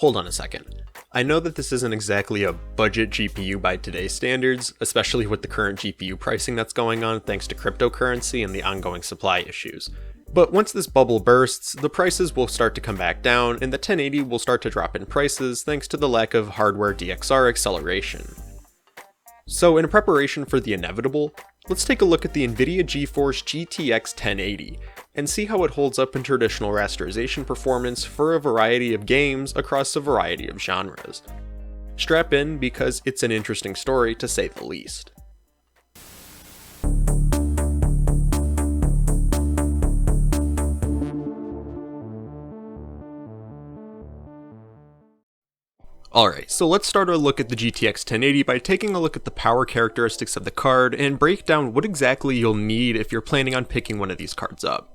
Hold on a second. I know that this isn't exactly a budget GPU by today's standards, especially with the current GPU pricing that's going on thanks to cryptocurrency and the ongoing supply issues. But once this bubble bursts, the prices will start to come back down and the 1080 will start to drop in prices thanks to the lack of hardware DXR acceleration. So in preparation for the inevitable, let's take a look at the Nvidia Geforce GTX 1080 and see how it holds up in traditional rasterization performance for a variety of games across a variety of genres. Strap in because it's an interesting story to say the least. Alright, so let's start our look at the GTX 1080 by taking a look at the power characteristics of the card and break down what exactly you'll need if you're planning on picking one of these cards up.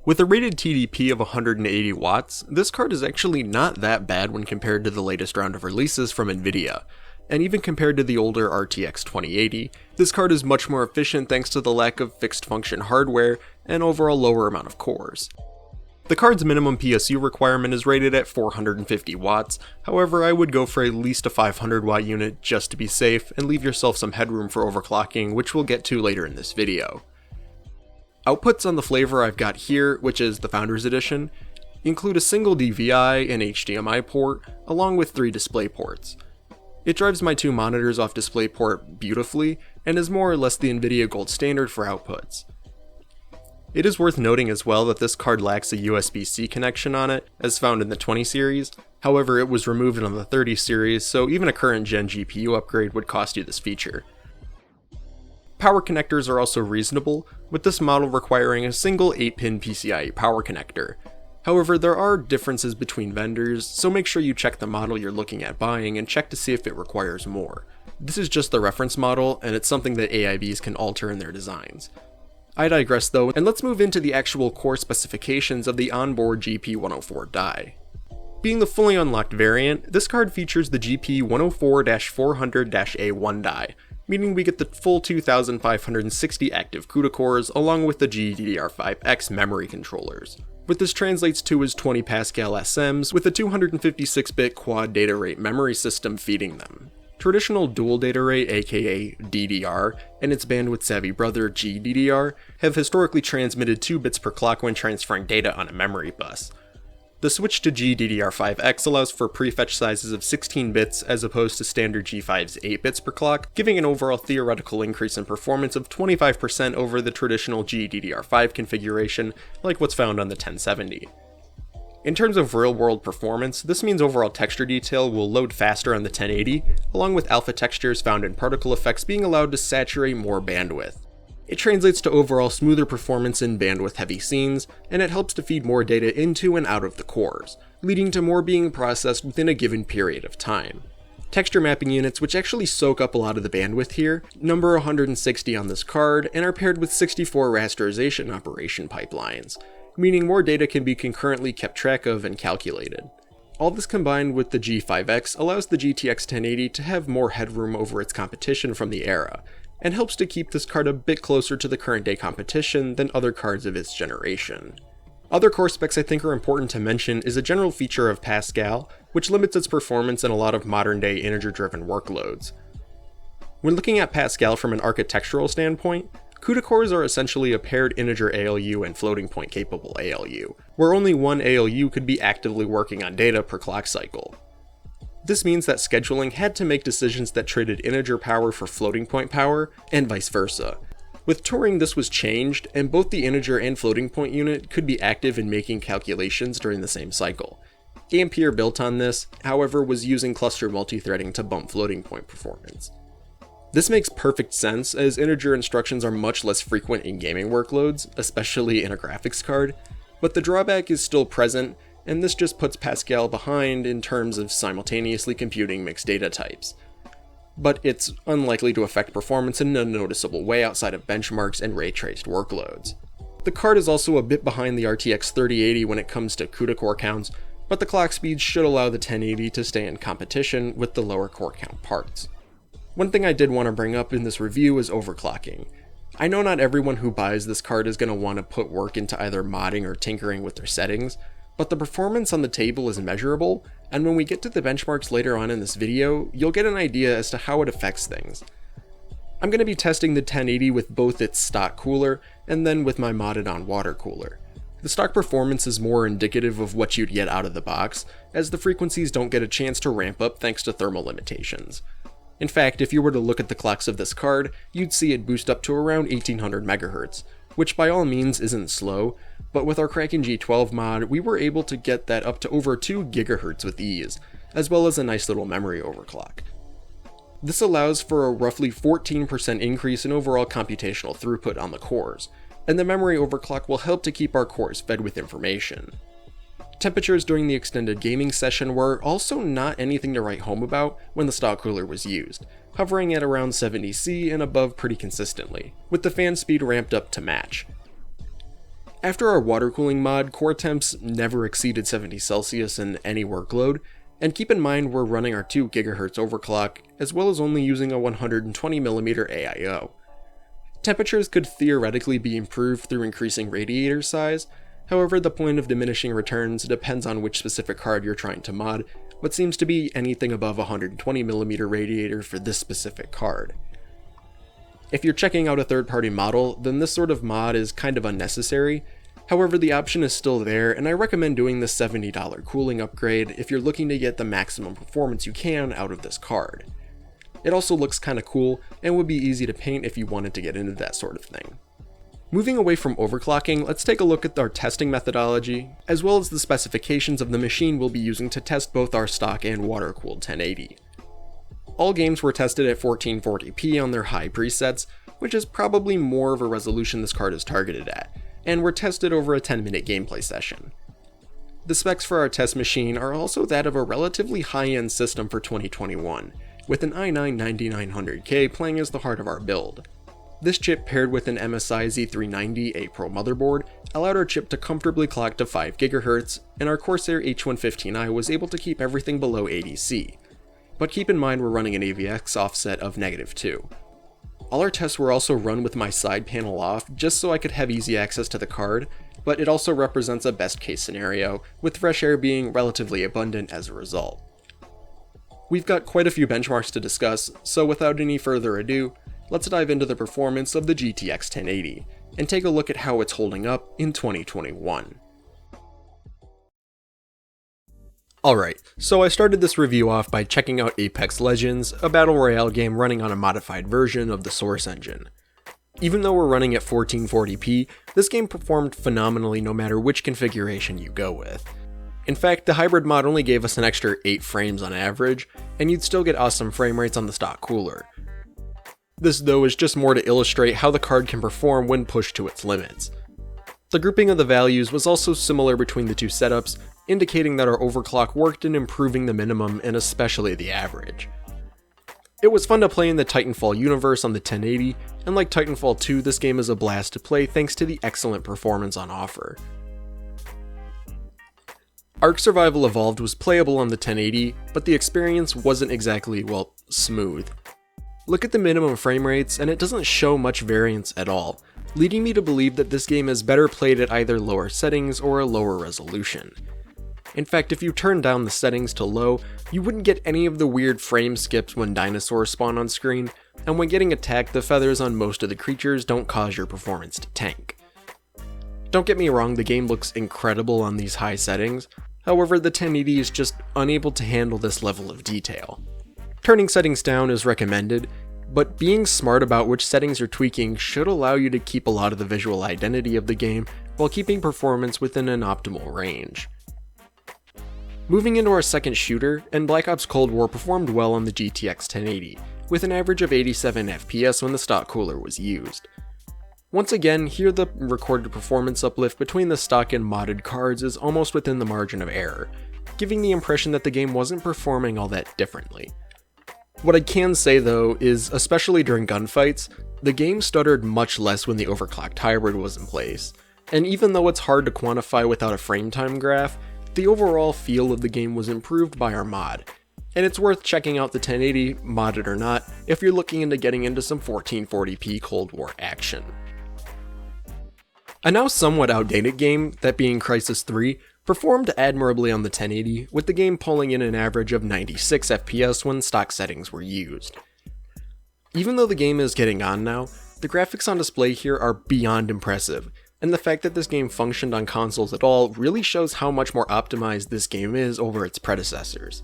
With a rated TDP of 180 watts, this card is actually not that bad when compared to the latest round of releases from Nvidia, and even compared to the older RTX 2080, this card is much more efficient thanks to the lack of fixed function hardware and overall lower amount of cores. The card's minimum PSU requirement is rated at 450 watts, however I would go for at least a 500 watt unit just to be safe and leave yourself some headroom for overclocking, which we'll get to later in this video. Outputs on the flavor I've got here, which is the Founders Edition, include a single DVI and HDMI port, along with 3 display ports. It drives my 2 monitors off DisplayPort beautifully, and is more or less the Nvidia gold standard for outputs. It is worth noting as well that this card lacks a USB-C connection on it, as found in the 20 series, however it was removed on the 30 series, so even a current gen GPU upgrade would cost you this feature. Power connectors are also reasonable, with this model requiring a single 8-pin PCIe power connector. However, there are differences between vendors, so make sure you check the model you're looking at buying and check to see if it requires more. This is just the reference model, and it's something that AIBs can alter in their designs. I digress though, and let's move into the actual core specifications of the onboard GP104 die. Being the fully unlocked variant, this card features the GP104-400-A1 die, meaning we get the full 2560 active CUDA cores along with the GDDR5X memory controllers. What this translates to is 20 Pascal SMs with a 256-bit quad data rate memory system feeding them. Traditional dual data rate, aka DDR, and its bandwidth savvy brother GDDR have historically transmitted 2 bits per clock when transferring data on a memory bus. The switch to GDDR5X allows for prefetch sizes of 16 bits as opposed to standard G5's 8 bits per clock, giving an overall theoretical increase in performance of 25% over the traditional GDDR5 configuration, like what's found on the 1070. In terms of real-world performance, this means overall texture detail will load faster on the 1080, along with alpha textures found in particle effects being allowed to saturate more bandwidth. It translates to overall smoother performance in bandwidth-heavy scenes, and it helps to feed more data into and out of the cores, leading to more being processed within a given period of time. Texture mapping units, which actually soak up a lot of the bandwidth here, number 160 on this card and are paired with 64 rasterization operation pipelines, meaning more data can be concurrently kept track of and calculated. All this combined with the G5X allows the GTX 1080 to have more headroom over its competition from the era, and helps to keep this card a bit closer to the current day competition than other cards of its generation. Other core specs I think are important to mention is a general feature of Pascal, which limits its performance in a lot of modern day integer-driven workloads. When looking at Pascal from an architectural standpoint, CUDA cores are essentially a paired integer ALU and floating point capable ALU, where only one ALU could be actively working on data per clock cycle. This means that scheduling had to make decisions that traded integer power for floating point power, and vice versa. With Turing this was changed, and both the integer and floating point unit could be active in making calculations during the same cycle. Ampere built on this, however, was using cluster multithreading to bump floating point performance. This makes perfect sense, as integer instructions are much less frequent in gaming workloads, especially in a graphics card, but the drawback is still present, and this just puts Pascal behind in terms of simultaneously computing mixed data types. But it's unlikely to affect performance in a noticeable way outside of benchmarks and ray-traced workloads. The card is also a bit behind the RTX 3080 when it comes to CUDA core counts, but the clock speeds should allow the 1080 to stay in competition with the lower core count parts. One thing I did want to bring up in this review is overclocking. I know not everyone who buys this card is going to want to put work into either modding or tinkering with their settings, but the performance on the table is measurable, and when we get to the benchmarks later on in this video, you'll get an idea as to how it affects things. I'm going to be testing the 1080 with both its stock cooler and then with my modded on water cooler. The stock performance is more indicative of what you'd get out of the box, as the frequencies don't get a chance to ramp up thanks to thermal limitations. In fact, if you were to look at the clocks of this card, you'd see it boost up to around 1800 MHz, which by all means isn't slow, but with our Kraken G12 mod, we were able to get that up to over 2 GHz with ease, as well as a nice little memory overclock. This allows for a roughly 14% increase in overall computational throughput on the cores, and the memory overclock will help to keep our cores fed with information. Temperatures during the extended gaming session were also not anything to write home about when the stock cooler was used, hovering at around 70°C and above pretty consistently, with the fan speed ramped up to match. After our water cooling mod, core temps never exceeded 70°C in any workload, and keep in mind we're running our 2 GHz overclock, as well as only using a 120mm AIO. Temperatures could theoretically be improved through increasing radiator size, however the point of diminishing returns depends on which specific card you're trying to mod, but seems to be anything above a 120mm radiator for this specific card. If you're checking out a third-party model, then this sort of mod is kind of unnecessary, however the option is still there, and I recommend doing the $70 cooling upgrade if you're looking to get the maximum performance you can out of this card. It also looks kinda cool, and would be easy to paint if you wanted to get into that sort of thing. Moving away from overclocking, let's take a look at our testing methodology, as well as the specifications of the machine we'll be using to test both our stock and water-cooled 1080. All games were tested at 1440p on their high presets, which is probably more of a resolution this card is targeted at, and were tested over a 10-minute gameplay session. The specs for our test machine are also that of a relatively high-end system for 2021, with an i9-9900K playing as the heart of our build. This chip paired with an MSI Z390 Pro motherboard allowed our chip to comfortably clock to 5 GHz, and our Corsair H115i was able to keep everything below 80°C. But keep in mind we're running an AVX offset of -2. All our tests were also run with my side panel off, just so I could have easy access to the card, but it also represents a best case scenario, with fresh air being relatively abundant as a result. We've got quite a few benchmarks to discuss, so without any further ado, let's dive into the performance of the GTX 1080, and take a look at how it's holding up in 2021. Alright, so I started this review off by checking out Apex Legends, a battle royale game running on a modified version of the Source engine. Even though we're running at 1440p, this game performed phenomenally no matter which configuration you go with. In fact, the hybrid mod only gave us an extra 8 frames on average, and you'd still get awesome frame rates on the stock cooler. This though is just more to illustrate how the card can perform when pushed to its limits. The grouping of the values was also similar between the two setups, indicating that our overclock worked in improving the minimum and especially the average. It was fun to play in the Titanfall universe on the 1080, and like Titanfall 2, this game is a blast to play thanks to the excellent performance on offer. Ark Survival Evolved was playable on the 1080, but the experience wasn't exactly, well, smooth. Look at the minimum frame rates, and it doesn't show much variance at all, leading me to believe that this game is better played at either lower settings or a lower resolution. In fact, if you turn down the settings to low, you wouldn't get any of the weird frame skips when dinosaurs spawn on screen, and when getting attacked, the feathers on most of the creatures don't cause your performance to tank. Don't get me wrong, the game looks incredible on these high settings, however the 1080 is just unable to handle this level of detail. Turning settings down is recommended, but being smart about which settings you're tweaking should allow you to keep a lot of the visual identity of the game while keeping performance within an optimal range. Moving into our second shooter, and Black Ops Cold War performed well on the GTX 1080, with an average of 87 FPS when the stock cooler was used. Once again, here the recorded performance uplift between the stock and modded cards is almost within the margin of error, giving the impression that the game wasn't performing all that differently. What I can say though is, especially during gunfights, the game stuttered much less when the overclocked hybrid was in place, and even though it's hard to quantify without a frame time graph, the overall feel of the game was improved by our mod, and it's worth checking out the 1080, modded or not, if you're looking into getting into some 1440p Cold War action. A now somewhat outdated game, that being Crysis 3, performed admirably on the 1080, with the game pulling in an average of 96 FPS when stock settings were used. Even though the game is getting on now, the graphics on display here are beyond impressive, and the fact that this game functioned on consoles at all really shows how much more optimized this game is over its predecessors.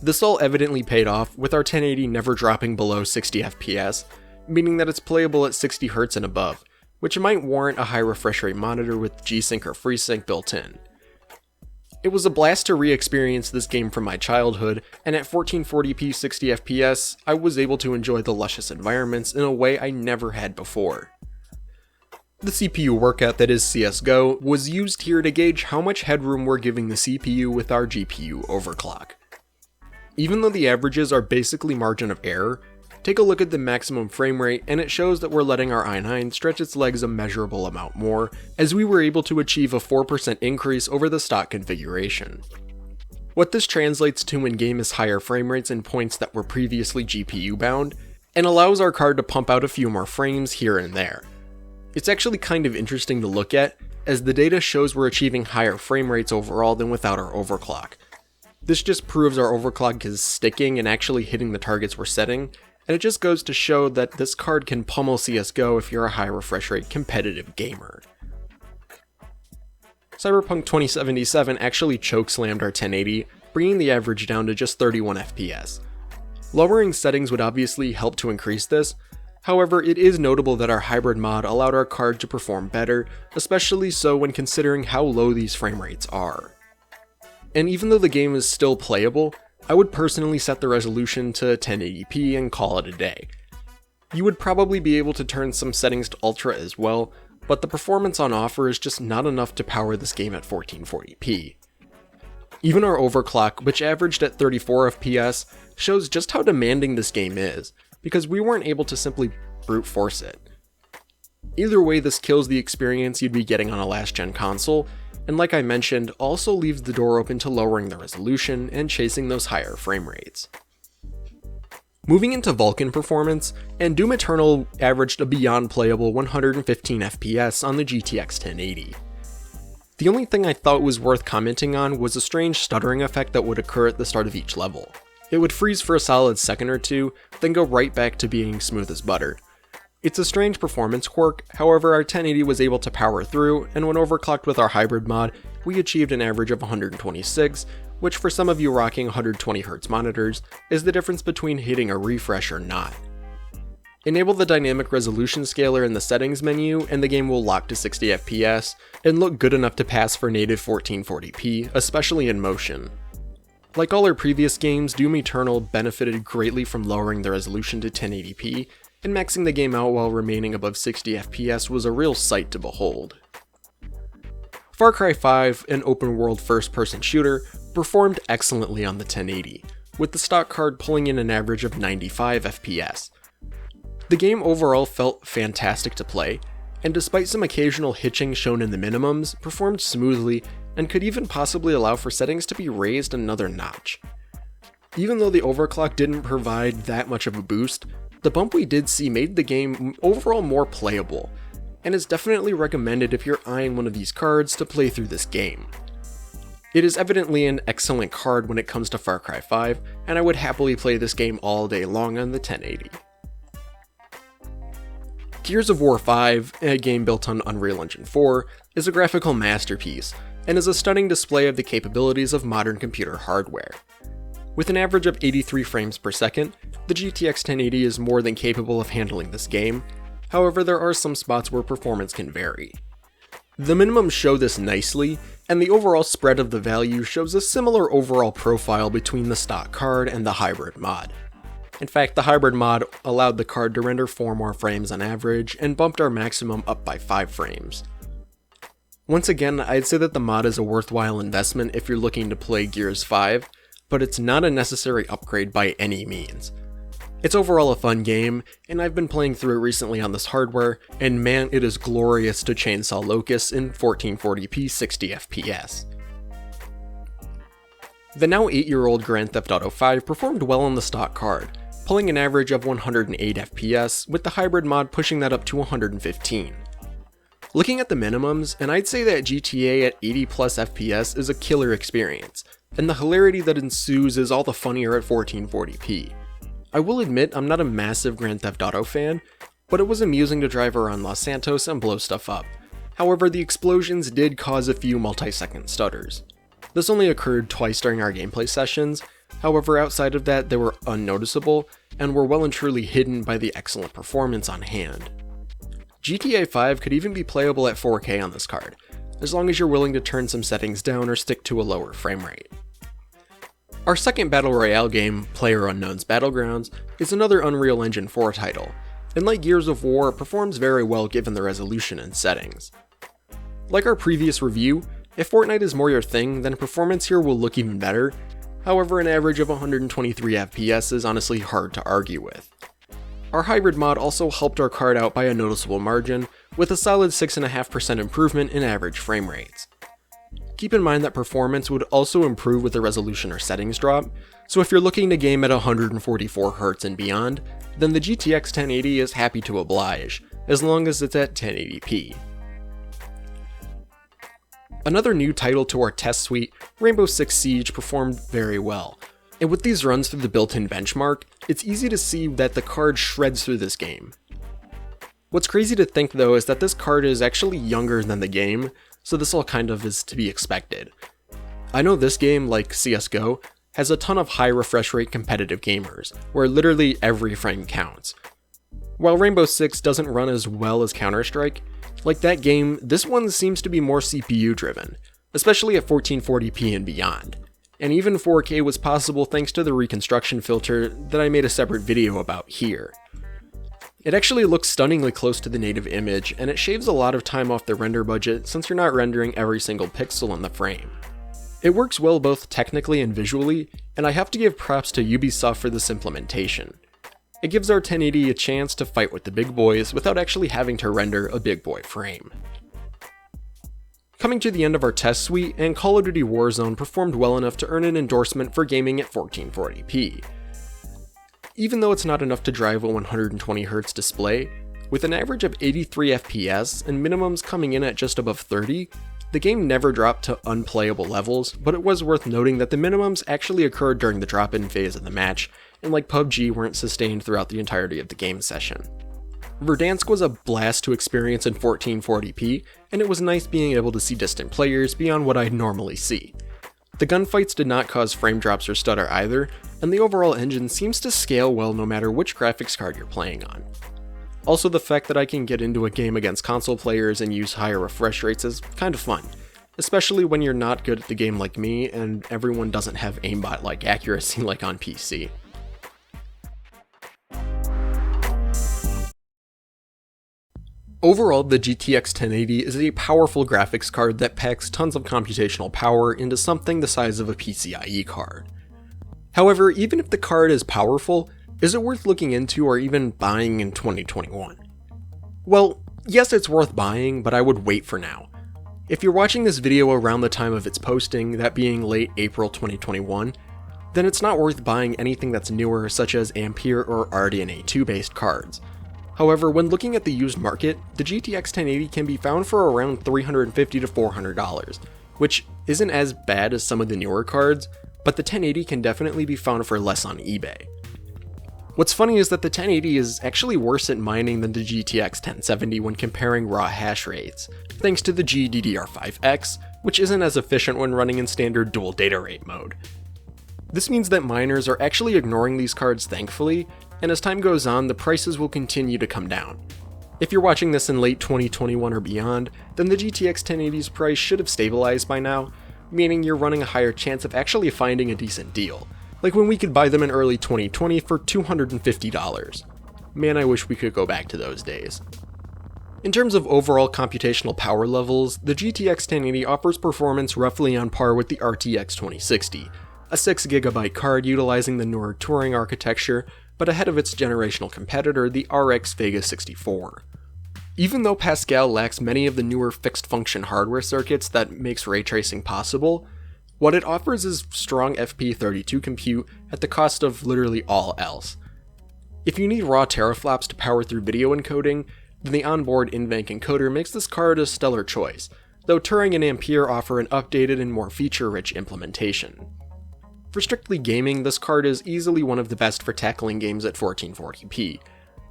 This all evidently paid off, with our 1080 never dropping below 60 FPS, meaning that it's playable at 60Hz and above, which might warrant a high refresh rate monitor with G-Sync or FreeSync built in. It was a blast to re-experience this game from my childhood, and at 1440p 60 FPS, I was able to enjoy the luscious environments in a way I never had before. The CPU workout that is CSGO was used here to gauge how much headroom we're giving the CPU with our GPU overclock. Even though the averages are basically margin of error, take a look at the maximum frame rate and it shows that we're letting our i9 stretch its legs a measurable amount more, as we were able to achieve a 4% increase over the stock configuration. What this translates to in-game is higher frame rates in points that were previously GPU bound, and allows our card to pump out a few more frames here and there. It's actually kind of interesting to look at, as the data shows we're achieving higher frame rates overall than without our overclock. This just proves our overclock is sticking and actually hitting the targets we're setting, and it just goes to show that this card can pummel CSGO if you're a high refresh rate competitive gamer. Cyberpunk 2077 actually chokeslammed our 1080, bringing the average down to just 31 FPS. Lowering settings would obviously help to increase this. However, it is notable that our hybrid mod allowed our card to perform better, especially so when considering how low these frame rates are. And even though the game is still playable, I would personally set the resolution to 1080p and call it a day. You would probably be able to turn some settings to ultra as well, but the performance on offer is just not enough to power this game at 1440p. Even our overclock, which averaged at 34 FPS, shows just how demanding this game is, because we weren't able to simply brute force it. Either way, this kills the experience you'd be getting on a last-gen console, and like I mentioned, also leaves the door open to lowering the resolution and chasing those higher frame rates. Moving into Vulkan performance, and Doom Eternal averaged a beyond playable 115 FPS on the GTX 1080. The only thing I thought was worth commenting on was a strange stuttering effect that would occur at the start of each level. It would freeze for a solid second or two, then go right back to being smooth as butter. It's a strange performance quirk, however our 1080 was able to power through, and when overclocked with our hybrid mod, we achieved an average of 126, which for some of you rocking 120Hz monitors, is the difference between hitting a refresh or not. Enable the dynamic resolution scaler in the settings menu, and the game will lock to 60 FPS, and look good enough to pass for native 1440p, especially in motion. Like all our previous games, Doom Eternal benefited greatly from lowering the resolution to 1080p, and maxing the game out while remaining above 60 FPS was a real sight to behold. Far Cry 5, an open-world first-person shooter, performed excellently on the 1080, with the stock card pulling in an average of 95 FPS. The game overall felt fantastic to play, and despite some occasional hitching shown in the minimums, performed smoothly and could even possibly allow for settings to be raised another notch. Even though the overclock didn't provide that much of a boost, the bump we did see made the game overall more playable, and is definitely recommended if you're eyeing one of these cards to play through this game. It is evidently an excellent card when it comes to Far Cry 5, and I would happily play this game all day long on the 1080. Gears of War 5, a game built on Unreal Engine 4, is a graphical masterpiece, and is a stunning display of the capabilities of modern computer hardware. With an average of 83 frames per second, the GTX 1080 is more than capable of handling this game. However, there are some spots where performance can vary. The minimums show this nicely, and the overall spread of the value shows a similar overall profile between the stock card and the hybrid mod. In fact, the hybrid mod allowed the card to render 4 more frames on average, and bumped our maximum up by 5 frames. Once again, I'd say that the mod is a worthwhile investment if you're looking to play Gears 5, but it's not a necessary upgrade by any means. It's overall a fun game, and I've been playing through it recently on this hardware, and man, it is glorious to chainsaw locusts in 1440p 60 FPS. The now 8-year-old Grand Theft Auto 5 performed well on the stock card, pulling an average of 108 FPS, with the hybrid mod pushing that up to 115. Looking at the minimums, and I'd say that GTA at 80 plus FPS is a killer experience, and the hilarity that ensues is all the funnier at 1440p. I will admit I'm not a massive Grand Theft Auto fan, but it was amusing to drive around Los Santos and blow stuff up. However, the explosions did cause a few multi-second stutters. This only occurred twice during our gameplay sessions, however outside of that they were unnoticeable, and were well and truly hidden by the excellent performance on hand. GTA 5 could even be playable at 4K on this card, as long as you're willing to turn some settings down or stick to a lower frame rate. Our second Battle Royale game, PlayerUnknown's Battlegrounds, is another Unreal Engine 4 title, and like Gears of War, it performs very well given the resolution and settings. Like our previous review, if Fortnite is more your thing, then performance here will look even better, however an average of 123 FPS is honestly hard to argue with. Our hybrid mod also helped our card out by a noticeable margin, with a solid 6.5% improvement in average frame rates. Keep in mind that performance would also improve with the resolution or settings drop, so if you're looking to game at 144Hz and beyond, then the GTX 1080 is happy to oblige, as long as it's at 1080p. Another new title to our test suite, Rainbow Six Siege, performed very well, and with these runs through the built-in benchmark, it's easy to see that the card shreds through this game. What's crazy to think though is that this card is actually younger than the game, so this all kind of is to be expected. I know this game, like CSGO, has a ton of high refresh rate competitive gamers, where literally every frame counts. While Rainbow Six doesn't run as well as Counter-Strike, like that game, this one seems to be more CPU driven, especially at 1440p and beyond. And even 4K was possible thanks to the reconstruction filter that I made a separate video about here. It actually looks stunningly close to the native image, and it shaves a lot of time off the render budget since you're not rendering every single pixel in the frame. It works well both technically and visually, and I have to give props to Ubisoft for this implementation. It gives our 1080 a chance to fight with the big boys without actually having to render a big boy frame. Coming to the end of our test suite, and Call of Duty Warzone performed well enough to earn an endorsement for gaming at 1440p. Even though it's not enough to drive a 120Hz display, with an average of 83 FPS and minimums coming in at just above 30, the game never dropped to unplayable levels, but it was worth noting that the minimums actually occurred during the drop-in phase of the match, and like PUBG weren't sustained throughout the entirety of the game session. Verdansk was a blast to experience in 1440p, and it was nice being able to see distant players beyond what I'd normally see. The gunfights did not cause frame drops or stutter either, and the overall engine seems to scale well no matter which graphics card you're playing on. Also, the fact that I can get into a game against console players and use higher refresh rates is kind of fun, especially when you're not good at the game like me and everyone doesn't have aimbot-like accuracy like on PC. Overall, the GTX 1080 is a powerful graphics card that packs tons of computational power into something the size of a PCIe card. However, even if the card is powerful, is it worth looking into or even buying in 2021? Well, yes, it's worth buying, but I would wait for now. If you're watching this video around the time of its posting, that being late April 2021, then it's not worth buying anything that's newer such as Ampere or RDNA 2 based cards. However, when looking at the used market, the GTX 1080 can be found for around $350 to $400, which isn't as bad as some of the newer cards, but the 1080 can definitely be found for less on eBay. What's funny is that the 1080 is actually worse at mining than the GTX 1070 when comparing raw hash rates, thanks to the GDDR5X, which isn't as efficient when running in standard dual data rate mode. This means that miners are actually ignoring these cards thankfully, and as time goes on, the prices will continue to come down. If you're watching this in late 2021 or beyond, then the GTX 1080's price should have stabilized by now, meaning you're running a higher chance of actually finding a decent deal, like when we could buy them in early 2020 for $250. Man, I wish we could go back to those days. In terms of overall computational power levels, the GTX 1080 offers performance roughly on par with the RTX 2060, a 6GB card utilizing the newer Turing architecture, but ahead of its generational competitor, the RX Vega 64. Even though Pascal lacks many of the newer fixed-function hardware circuits that makes ray tracing possible, what it offers is strong FP32 compute at the cost of literally all else. If you need raw teraflops to power through video encoding, then the onboard NVENC encoder makes this card a stellar choice, though Turing and Ampere offer an updated and more feature-rich implementation. For strictly gaming, this card is easily one of the best for tackling games at 1440p,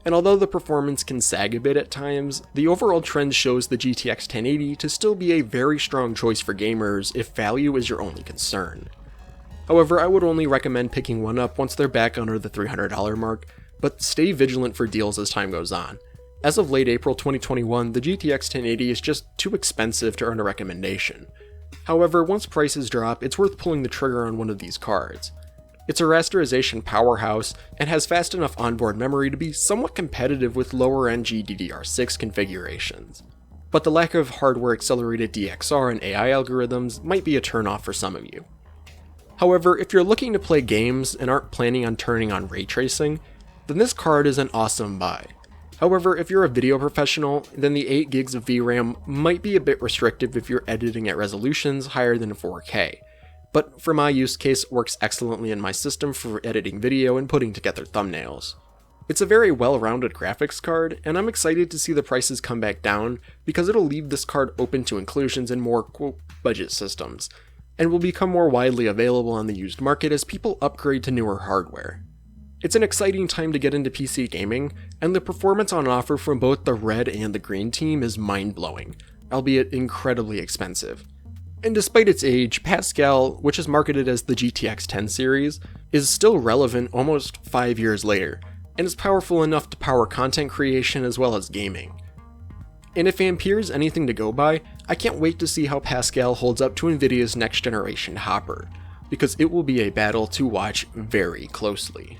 and although the performance can sag a bit at times, the overall trend shows the GTX 1080 to still be a very strong choice for gamers if value is your only concern. However, I would only recommend picking one up once they're back under the $300 mark, but stay vigilant for deals as time goes on. As of late April 2021, the GTX 1080 is just too expensive to earn a recommendation. However, once prices drop, it's worth pulling the trigger on one of these cards. It's a rasterization powerhouse and has fast enough onboard memory to be somewhat competitive with lower-end GDDR6 configurations. But the lack of hardware-accelerated DXR and AI algorithms might be a turnoff for some of you. However, if you're looking to play games and aren't planning on turning on ray tracing, then this card is an awesome buy. However, if you're a video professional, then the 8 gigs of VRAM might be a bit restrictive if you're editing at resolutions higher than 4K, but for my use case, it works excellently in my system for editing video and putting together thumbnails. It's a very well-rounded graphics card, and I'm excited to see the prices come back down because it'll leave this card open to inclusions in more, quote, budget systems, and will become more widely available on the used market as people upgrade to newer hardware. It's an exciting time to get into PC gaming, and the performance on offer from both the red and the green team is mind-blowing, albeit incredibly expensive. And despite its age, Pascal, which is marketed as the GTX 10 series, is still relevant almost 5 years later, and is powerful enough to power content creation as well as gaming. And if Ampere is anything to go by, I can't wait to see how Pascal holds up to Nvidia's next generation Hopper, because it will be a battle to watch very closely.